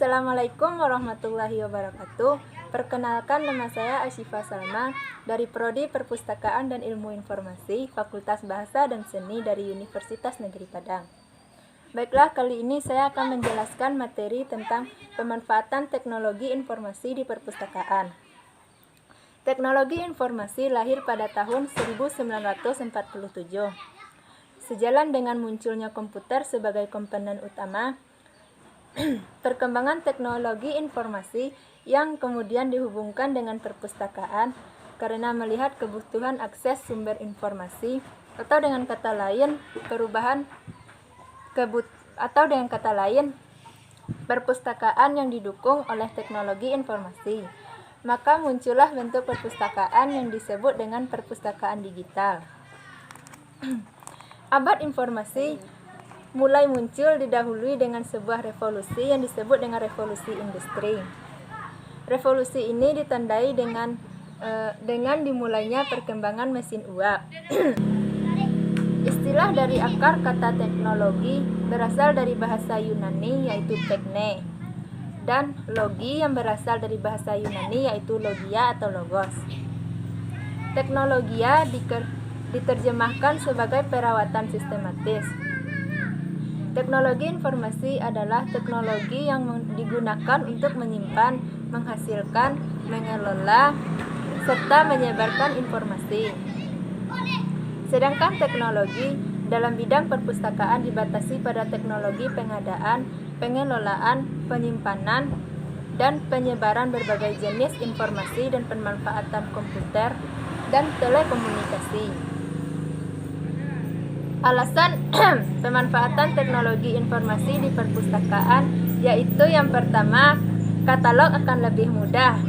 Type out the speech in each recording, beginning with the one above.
Assalamualaikum warahmatullahi wabarakatuh. Perkenalkan, nama saya Asyifa Salma dari Prodi Perpustakaan dan Ilmu Informasi, Fakultas Bahasa dan Seni dari Universitas Negeri Padang. Baiklah, kali ini saya akan menjelaskan materi tentang pemanfaatan teknologi informasi di perpustakaan. Teknologi informasi lahir pada tahun 1947. Sejalan dengan munculnya komputer sebagai komponen utama, perkembangan teknologi informasi yang kemudian dihubungkan dengan perpustakaan karena melihat kebutuhan akses sumber informasi, atau dengan kata lain perpustakaan yang didukung oleh teknologi informasi. Maka muncullah bentuk perpustakaan yang disebut dengan perpustakaan digital. Abad informasi mulai muncul didahului dengan sebuah revolusi yang disebut dengan revolusi industri. Revolusi ini ditandai dengan dimulainya perkembangan mesin uap. Istilah dari akar kata teknologi berasal dari bahasa Yunani yaitu tekne, dan logi yang berasal dari bahasa Yunani yaitu logia atau logos. Teknologia diterjemahkan sebagai perawatan sistematis. Teknologi informasi adalah teknologi yang digunakan untuk menyimpan, menghasilkan, mengelola, serta menyebarkan informasi. Sedangkan teknologi dalam bidang perpustakaan dibatasi pada teknologi pengadaan, pengelolaan, penyimpanan, dan penyebaran berbagai jenis informasi dan pemanfaatan komputer dan telekomunikasi. Alasan pemanfaatan teknologi informasi di perpustakaan yaitu yang pertama, katalog akan lebih mudah.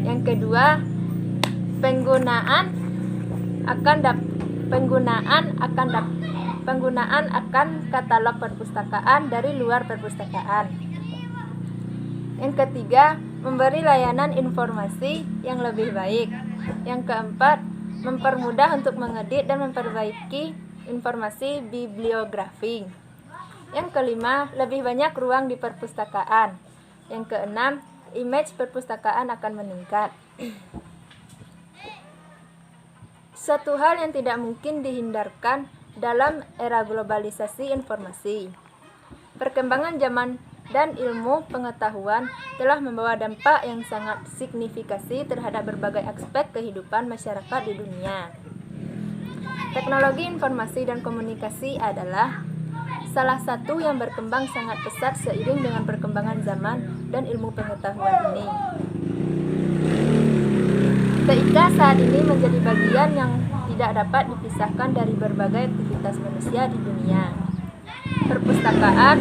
Yang kedua, penggunaan akan katalog perpustakaan dari luar perpustakaan. Yang ketiga, memberi layanan informasi yang lebih baik. Yang keempat, mempermudah untuk mengedit dan memperbaiki informasi bibliografi. Yang kelima, lebih banyak ruang di perpustakaan. Yang keenam, image perpustakaan akan meningkat. Satu hal yang tidak mungkin dihindarkan dalam era globalisasi informasi. Perkembangan zaman dan ilmu pengetahuan telah membawa dampak yang sangat signifikasi terhadap berbagai aspek kehidupan masyarakat di dunia. Teknologi informasi dan komunikasi adalah salah satu yang berkembang sangat pesat seiring dengan perkembangan zaman dan ilmu pengetahuan ini. TIK saat ini menjadi bagian yang tidak dapat dipisahkan dari berbagai aktivitas manusia di dunia. Perpustakaan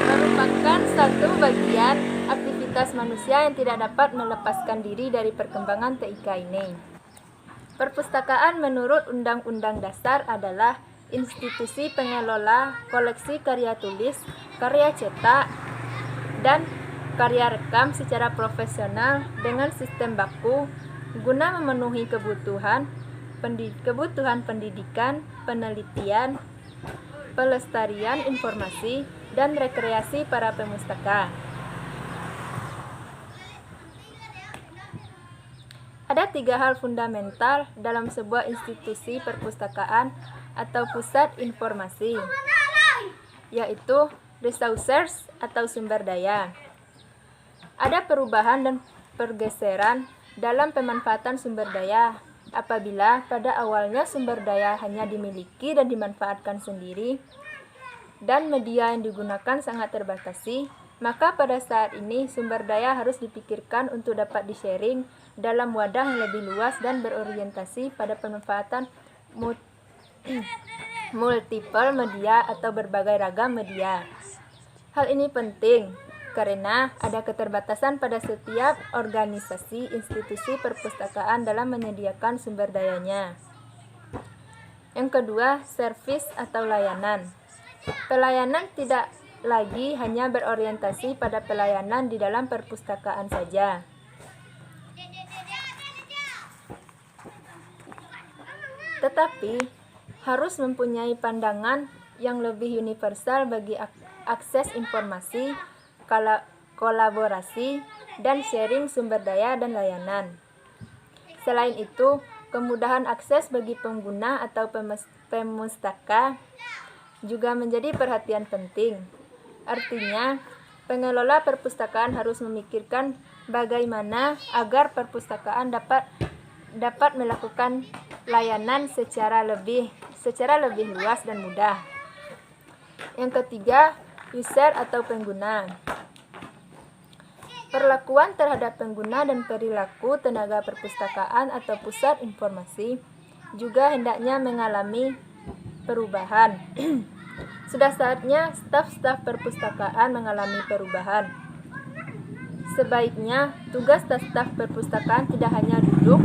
merupakan satu bagian aktivitas manusia yang tidak dapat melepaskan diri dari perkembangan TIK ini. Perpustakaan menurut Undang-Undang Dasar adalah institusi pengelola koleksi karya tulis, karya cetak, dan karya rekam secara profesional dengan sistem baku guna memenuhi kebutuhan pendidikan, penelitian, pelestarian informasi, dan rekreasi para pemustaka. Ada 3 hal fundamental dalam sebuah institusi perpustakaan atau pusat informasi, yaitu resources atau sumber daya. Ada perubahan dan pergeseran dalam pemanfaatan sumber daya. Apabila pada awalnya sumber daya hanya dimiliki dan dimanfaatkan sendiri, dan media yang digunakan sangat terbatasi, maka pada saat ini sumber daya harus dipikirkan untuk dapat di-sharing dalam wadah yang lebih luas dan berorientasi pada pemanfaatan multiple media atau berbagai ragam media. Hal ini penting karena ada keterbatasan pada setiap organisasi institusi perpustakaan dalam menyediakan sumber dayanya. Yang kedua, servis atau layanan. Pelayanan tidak lagi hanya berorientasi pada pelayanan di dalam perpustakaan saja. Tetapi harus mempunyai pandangan yang lebih universal bagi akses informasi kolaborasi, dan sharing sumber daya dan layanan. Selain itu, kemudahan akses bagi pengguna atau pemustaka juga menjadi perhatian penting. Artinya, pengelola perpustakaan harus memikirkan bagaimana agar perpustakaan dapat melakukan layanan secara lebih luas dan mudah. Yang ketiga, user atau pengguna. Perlakuan terhadap pengguna dan perilaku tenaga perpustakaan atau pusat informasi juga hendaknya mengalami perubahan. Sudah saatnya staf-staf perpustakaan mengalami perubahan. Sebaiknya tugas staf perpustakaan tidak hanya duduk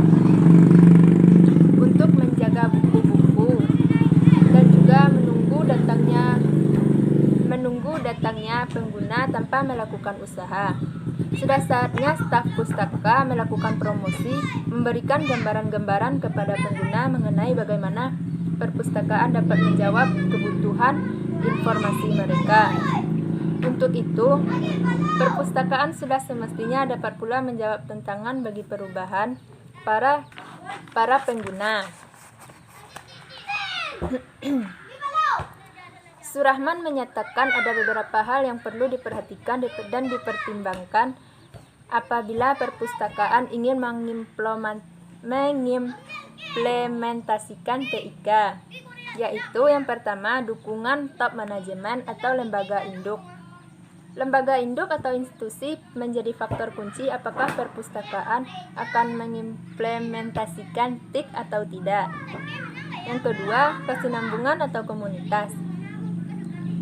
untuk menjaga buku-buku dan juga menunggu datangnya pengguna tanpa melakukan usaha. Sudah saatnya staf pustaka melakukan promosi, memberikan gambaran-gambaran kepada pengguna mengenai bagaimana perpustakaan dapat menjawab kebutuhan informasi mereka. Untuk itu, perpustakaan sudah semestinya dapat pula menjawab tantangan bagi perubahan para pengguna. Surahman menyatakan ada beberapa hal yang perlu diperhatikan dan dipertimbangkan apabila perpustakaan ingin mengimplementasikan TIK, yaitu yang pertama, dukungan top manajemen atau lembaga induk. Lembaga induk atau institusi menjadi faktor kunci apakah perpustakaan akan mengimplementasikan TIK atau tidak. Yang kedua, kesinambungan atau komunitas.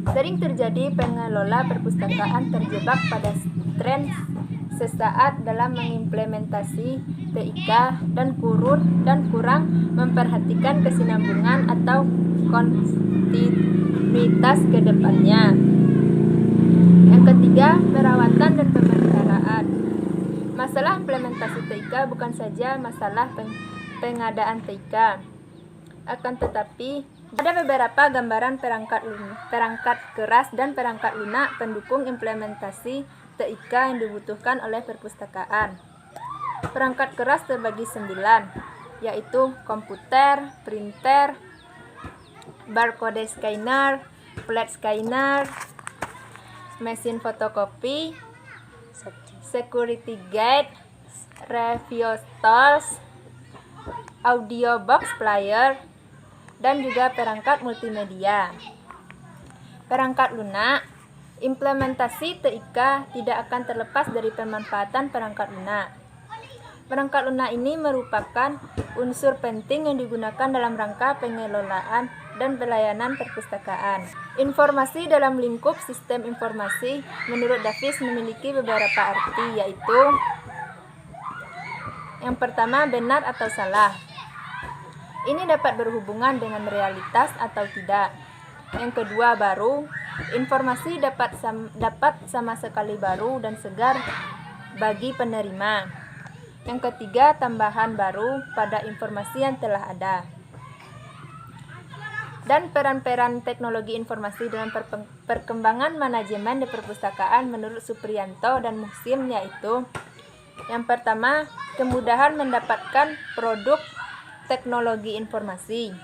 Sering terjadi pengelola perpustakaan terjebak pada tren sesaat dalam mengimplementasi TIK dan kurang memperhatikan kesinambungan atau kontinuitas ke depannya. Yang ketiga, perawatan dan pemeliharaan. Masalah implementasi TIK bukan saja masalah pengadaan TIK, akan tetapi ada beberapa gambaran perangkat keras dan perangkat lunak pendukung implementasi TIK yang dibutuhkan oleh perpustakaan. Perangkat keras terbagi 9, yaitu komputer, printer, barcode scanner, flat scanner, mesin fotokopi, security gate, review tools, audio box player, dan juga perangkat multimedia. Perangkat lunak, implementasi TIK tidak akan terlepas dari pemanfaatan perangkat lunak. Perangkat lunak ini merupakan unsur penting yang digunakan dalam rangka pengelolaan dan pelayanan perpustakaan. Informasi dalam lingkup sistem informasi menurut Davis memiliki beberapa arti, yaitu yang pertama, benar atau salah. Ini dapat berhubungan dengan realitas atau tidak. Yang kedua, baru. Informasi dapat sama sekali baru dan segar bagi penerima. Yang ketiga, tambahan baru pada informasi yang telah ada. Dan peran-peran teknologi informasi dalam perkembangan manajemen di perpustakaan menurut Supriyanto dan Muhsin, yaitu yang pertama, kemudahan mendapatkan produk teknologi informasi.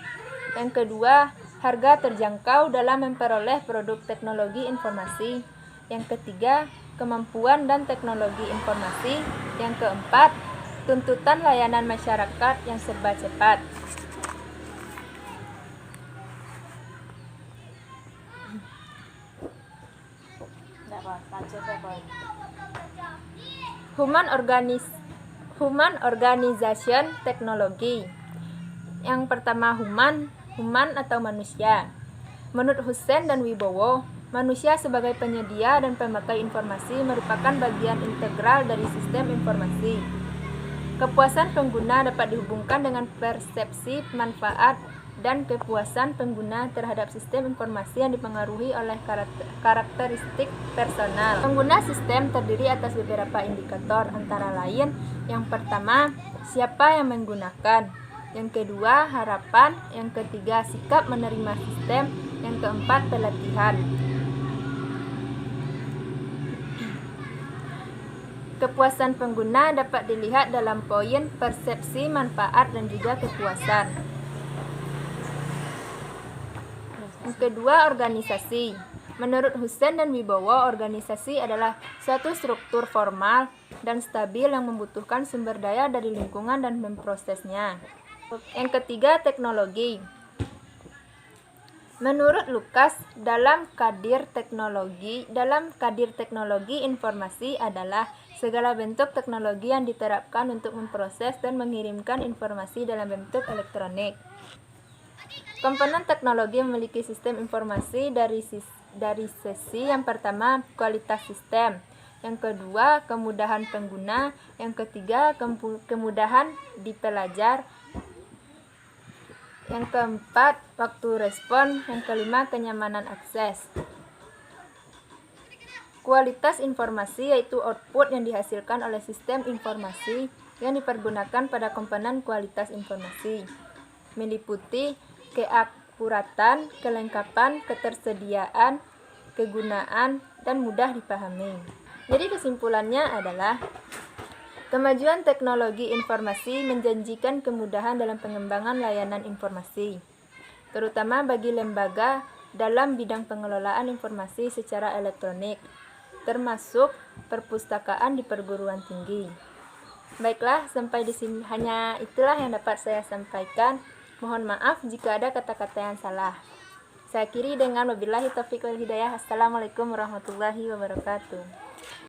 Yang kedua, harga terjangkau dalam memperoleh produk teknologi informasi. Yang ketiga, kemampuan dan teknologi informasi. Yang keempat, tuntutan layanan masyarakat yang serba cepat. Human Organization Technology. Yang pertama, human atau manusia. Menurut Hussein dan Wibowo, manusia sebagai penyedia dan pemakai informasi merupakan bagian integral dari sistem informasi. Kepuasan pengguna dapat dihubungkan dengan persepsi manfaat dan kepuasan pengguna terhadap sistem informasi yang dipengaruhi oleh karakteristik personal. Pengguna sistem terdiri atas beberapa indikator, antara lain yang pertama, siapa yang menggunakan. Yang kedua, harapan. Yang ketiga, sikap menerima sistem. Yang keempat, pelatihan. Kepuasan pengguna dapat dilihat dalam poin persepsi, manfaat, dan juga kepuasan. Yang kedua, organisasi. Menurut Hussein dan Wibowo, organisasi adalah suatu struktur formal dan stabil yang membutuhkan sumber daya dari lingkungan dan memprosesnya. Yang ketiga, teknologi. Menurut Lukas, dalam kadir teknologi informasi adalah segala bentuk teknologi yang diterapkan untuk memproses dan mengirimkan informasi dalam bentuk elektronik. Komponen teknologi memiliki sistem informasi dari sisi yang pertama, kualitas sistem. Yang kedua, kemudahan pengguna. Yang ketiga, kemudahan dipelajar. Yang keempat, waktu respon. Yang kelima, kenyamanan akses. Kualitas informasi yaitu output yang dihasilkan oleh sistem informasi yang dipergunakan pada komponen kualitas informasi. Meliputi keakuratan, kelengkapan, ketersediaan, kegunaan, dan mudah dipahami. Jadi kesimpulannya adalah kemajuan teknologi informasi menjanjikan kemudahan dalam pengembangan layanan informasi, terutama bagi lembaga dalam bidang pengelolaan informasi secara elektronik, termasuk perpustakaan di perguruan tinggi. Baiklah, sampai di sini hanya itulah yang dapat saya sampaikan. Mohon maaf jika ada kata-kata yang salah. Saya akhiri dengan wabillahi taufiq wal hidayah. Assalamualaikum warahmatullahi wabarakatuh.